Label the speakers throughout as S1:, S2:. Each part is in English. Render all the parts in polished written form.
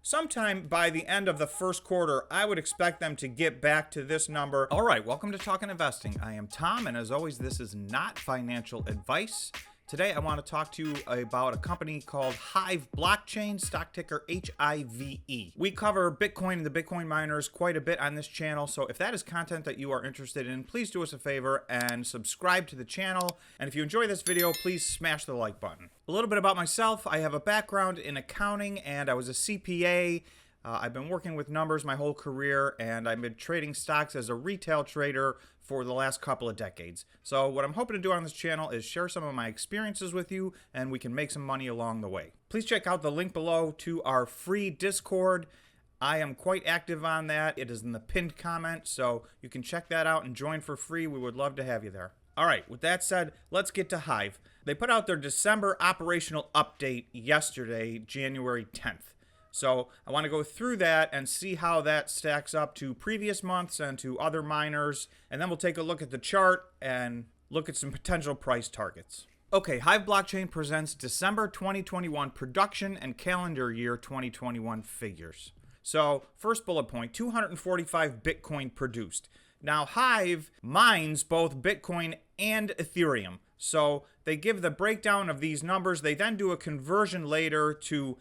S1: sometime by the end of the first quarter, I would expect them to get back to this number. All right, welcome to Talkin' Investing. I am Tom, and as always, this is not financial advice. Today, I want to talk to you about a company called HIVE Blockchain, stock ticker HIVE. We cover Bitcoin and the Bitcoin miners quite a bit on this channel, so if that is content that you are interested in, please do us a favor and subscribe to the channel. And if you enjoy this video, please smash the like button. A little bit about myself. I have a background in accounting, and I was a CPA. I've been working with numbers my whole career, and I've been trading stocks as a retail trader for the last couple of decades. So what I'm hoping to do on this channel is share some of my experiences with you, and we can make some money along the way. Please check out the link below to our free Discord. I am quite active on that. It is in the pinned comment, so you can check that out and join for free. We would love to have you there. All right, with that said, let's get to HIVE. They put out their December operational update yesterday, January 10th. So I want to go through that and see how that stacks up to previous months and to other miners. And then we'll take a look at the chart and look at some potential price targets. Okay, HIVE Blockchain presents December 2021 production and calendar year 2021 figures. So first bullet point, 245 Bitcoin produced. Now HIVE mines both Bitcoin and Ethereum. So they give the breakdown of these numbers. They then do a conversion later to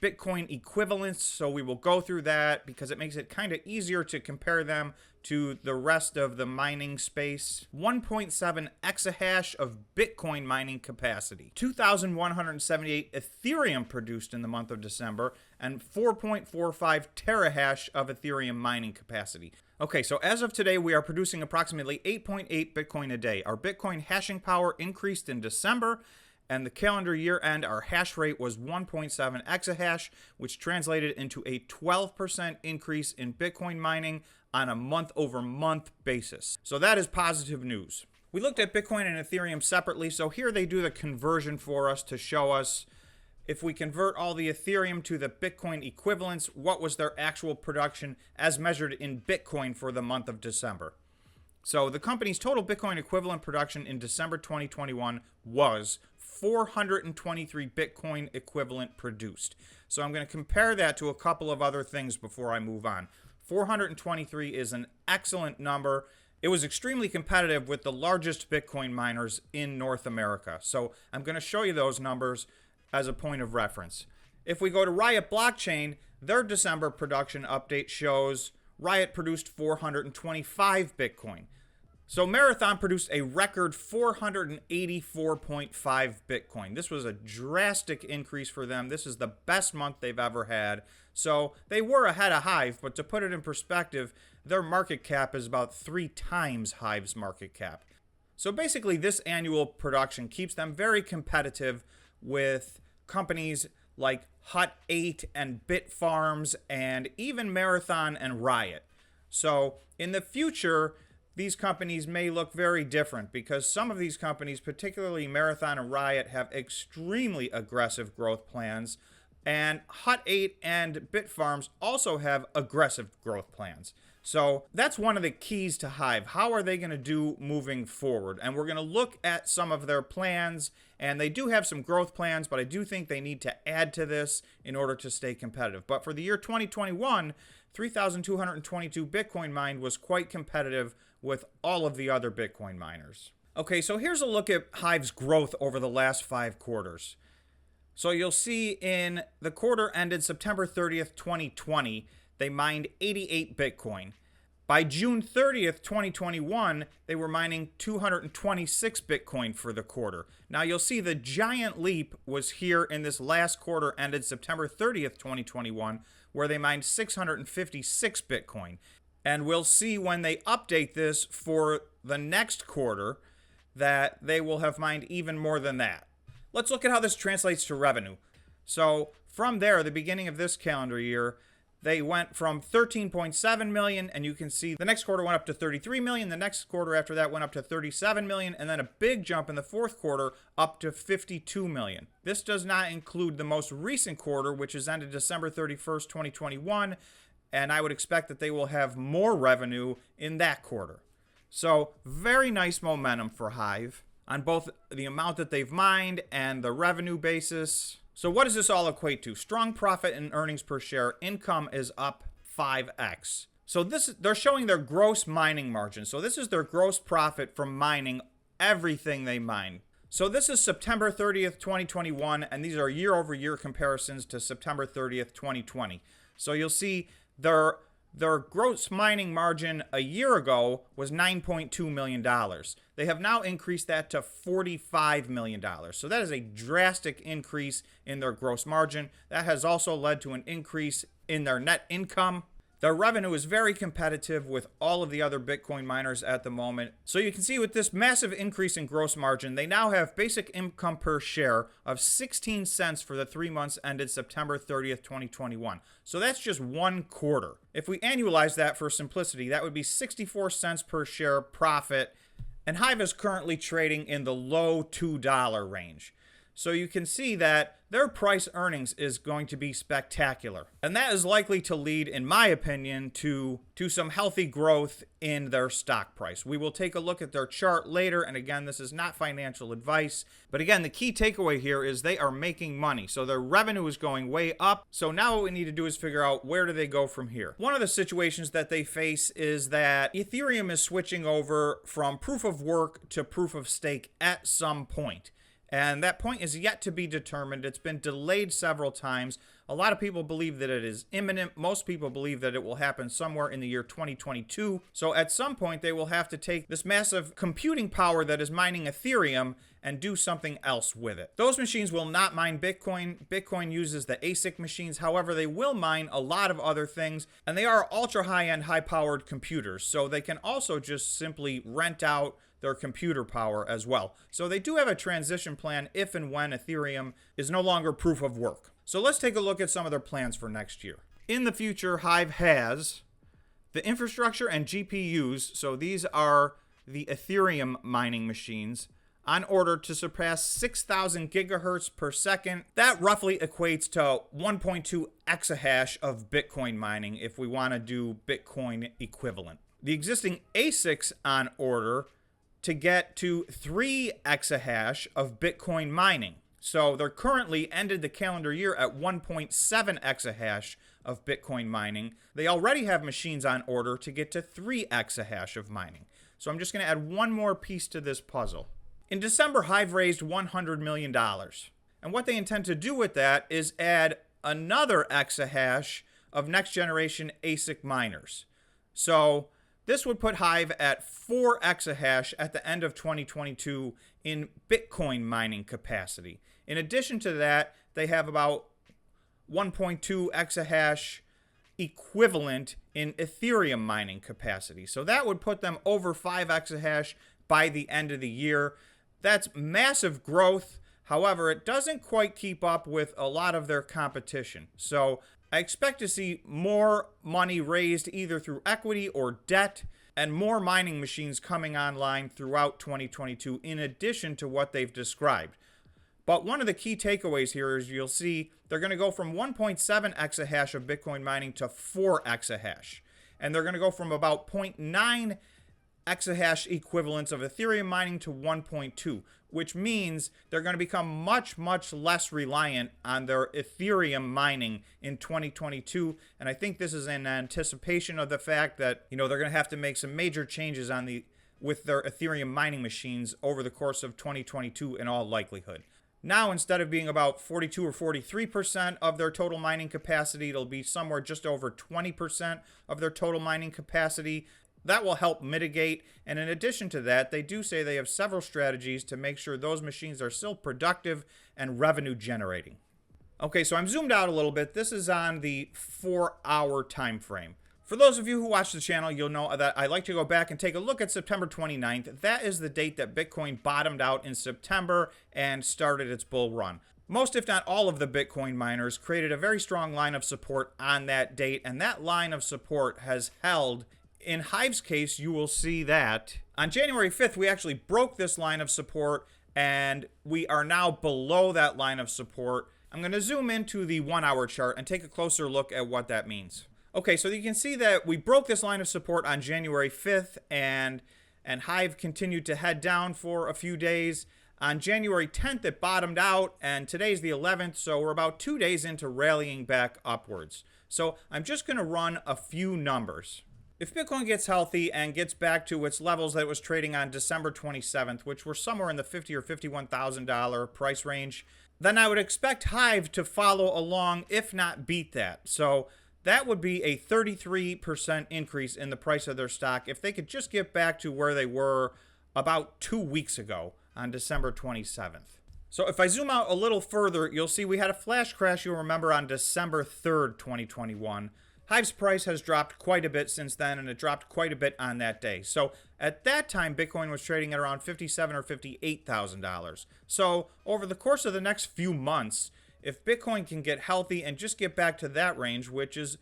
S1: Bitcoin equivalents, so we will go through that because it makes it kind of easier to compare them to the rest of the mining space. 1.7 exahash of Bitcoin mining capacity, 2,178 Ethereum produced in the month of December, and 4.45 terahash of Ethereum mining capacity. Okay, so as of today, we are producing approximately 8.8 Bitcoin a day. Our Bitcoin hashing power increased in December, and the calendar year end, our hash rate was 1.7 exahash, which translated into a 12% increase in Bitcoin mining on a month-over-month basis. So that is positive news. We looked at Bitcoin and Ethereum separately, so here they do the conversion for us to show us if we convert all the Ethereum to the Bitcoin equivalents, what was their actual production as measured in Bitcoin for the month of December. So the company's total Bitcoin equivalent production in December 2021 was 423 Bitcoin equivalent produced. So I'm going to compare that to a couple of other things before I move on. 423 is an excellent number. It was extremely competitive with the largest Bitcoin miners in North America. So I'm going to show you those numbers as a point of reference. If we go to Riot Blockchain, their December production update shows Riot produced 425 Bitcoin. So Marathon produced a record 484.5 Bitcoin. This was a drastic increase for them. This is the best month they've ever had. So they were ahead of HIVE, but to put it in perspective, their market cap is about 3 times HIVE's market cap. So basically this annual production keeps them very competitive with companies like Hut 8 and Bitfarms and even Marathon and Riot. So in the future, these companies may look very different because some of these companies, particularly Marathon and Riot, have extremely aggressive growth plans, and Hut 8 and Bitfarms also have aggressive growth plans. So that's one of the keys to HIVE. How are they going to do moving forward? And we're going to look at some of their plans, and they do have some growth plans, but I do think they need to add to this in order to stay competitive. But for the year 2021, 3,222 Bitcoin mined was quite competitive with all of the other Bitcoin miners. Okay, so here's a look at HIVE's growth over the last 5 quarters. So you'll see in the quarter ended September 30th, 2020, they mined 88 Bitcoin. By June 30th, 2021, they were mining 226 Bitcoin for the quarter. Now you'll see the giant leap was here in this last quarter ended September 30th, 2021, where they mined 656 Bitcoin. And we'll see when they update this for the next quarter that they will have mined even more than that. Let's look at how this translates to revenue. So from there, the beginning of this calendar year, they went from 13.7 million, and you can see the next quarter went up to 33 million. The next quarter after that went up to 37 million, and then a big jump in the fourth quarter up to 52 million. This does not include the most recent quarter, which is ended December 31st, 2021, and I would expect that they will have more revenue in that quarter. So very nice momentum for HIVE on both the amount that they've mined and the revenue basis. So what does this all equate to? Strong profit and earnings per share. Income is up 5x. So they're showing their gross mining margin. So this is their gross profit from mining everything they mine. So this is September 30th, 2021, and these are year-over-year comparisons to September 30th, 2020. So you'll see their gross mining margin a year ago was $9.2 million. They have now increased that to $45 million. So that is a drastic increase in their gross margin. That has also led to an increase in their net income. Their revenue is very competitive with all of the other Bitcoin miners at the moment. So you can see with this massive increase in gross margin, they now have basic income per share of 16 cents for the 3 months ended September 30th, 2021. So that's just 1 quarter. If we annualize that for simplicity, that would be 64 cents per share profit. And Hive is currently trading in the low $2 range. So you can see that their price earnings is going to be spectacular. And that is likely to lead, in my opinion, to some healthy growth in their stock price. We will take a look at their chart later. And again, this is not financial advice. But again, the key takeaway here is they are making money. So their revenue is going way up. So now what we need to do is figure out where do they go from here. One of the situations that they face is that Ethereum is switching over from proof of work to proof of stake at some point. And that point is yet to be determined. It's been delayed several times. A lot of people believe that it is imminent. Most people believe that it will happen somewhere in the year 2022. So at some point, they will have to take this massive computing power that is mining Ethereum and do something else with it. Those machines will not mine Bitcoin. Bitcoin uses the ASIC machines. However, they will mine a lot of other things. And they are ultra high-end, high-powered computers. So they can also just simply rent out their computer power as well. So they do have a transition plan if and when Ethereum is no longer proof of work. So let's take a look at some of their plans for next year. In the future, Hive has the infrastructure and GPUs, so these are the Ethereum mining machines, on order to surpass 6,000 gigahertz per second. That roughly equates to 1.2 exahash of Bitcoin mining if we want to do Bitcoin equivalent. The existing ASICs on order to get to 3 exahash of Bitcoin mining. So they're currently ended the calendar year at 1.7 exahash of Bitcoin mining. They already have machines on order to get to 3 exahash of mining. So I'm just going to add one more piece to this puzzle. In December, Hive raised $100 million. And what they intend to do with that is add another exahash of next generation ASIC miners. So this would put Hive at 4 exahash at the end of 2022 in Bitcoin mining capacity. In addition to that, they have about 1.2 exahash equivalent in Ethereum mining capacity. So that would put them over 5 exahash by the end of the year. That's massive growth. However, it doesn't quite keep up with a lot of their competition. So I expect to see more money raised either through equity or debt and more mining machines coming online throughout 2022 in addition to what they've described. But one of the key takeaways here is you'll see they're going to go from 1.7 exahash of Bitcoin mining to 4 exahash. And they're going to go from about 0.9 exahash equivalents of Ethereum mining to 1.2, which means they're going to become much, much less reliant on their Ethereum mining in 2022. And I think this is in anticipation of the fact that, they're going to have to make some major changes with their Ethereum mining machines over the course of 2022 in all likelihood. Now, instead of being about 42 or 43% of their total mining capacity, it'll be somewhere just over 20% of their total mining capacity. That will help mitigate, and in addition to that, they do say they have several strategies to make sure those machines are still productive and revenue generating. Okay, so I'm zoomed out a little bit. This is on the 4-hour time frame. For those of you who watch the channel, you'll know that I like to go back and take a look at September 29th. That is the date that Bitcoin bottomed out in September and started its bull run. Most, if not all, of the Bitcoin miners created a very strong line of support on that date, and that line of support has held. In Hive's case, you will see that on January 5th, we actually broke this line of support, and we are now below that line of support. I'm going to zoom into the 1-hour chart and take a closer look at what that means. Okay, so you can see that we broke this line of support on January 5th, and Hive continued to head down for a few days. On January 10th, it bottomed out, and today's the 11th, so we're about 2 days into rallying back upwards. So I'm just going to run a few numbers. If Bitcoin gets healthy and gets back to its levels that it was trading on December 27th, which were somewhere in the $50,000 or $51,000 price range, then I would expect HIVE to follow along, if not beat that. So that would be a 33% increase in the price of their stock if they could just get back to where they were about 2 weeks ago on December 27th. So if I zoom out a little further, you'll see we had a flash crash, you'll remember, on December 3rd, 2021. HIVE's price has dropped quite a bit since then, and it dropped quite a bit on that day. So at that time, Bitcoin was trading at around $57,000 or $58,000. So over the course of the next few months, if Bitcoin can get healthy and just get back to that range, which is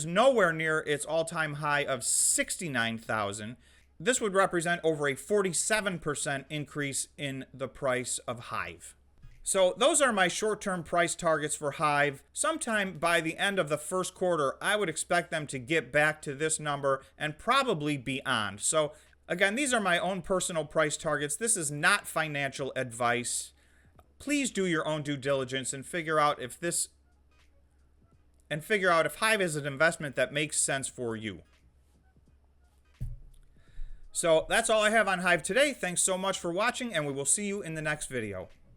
S1: nowhere near its all-time high of 69,000, this would represent over a 47% increase in the price of HIVE. So those are my short-term price targets for HIVE. Sometime by the end of the first quarter, I would expect them to get back to this number and probably beyond. So again, these are my own personal price targets. This is not financial advice. Please do your own due diligence and figure out if HIVE is an investment that makes sense for you. So that's all I have on HIVE today. Thanks so much for watching, and we will see you in the next video.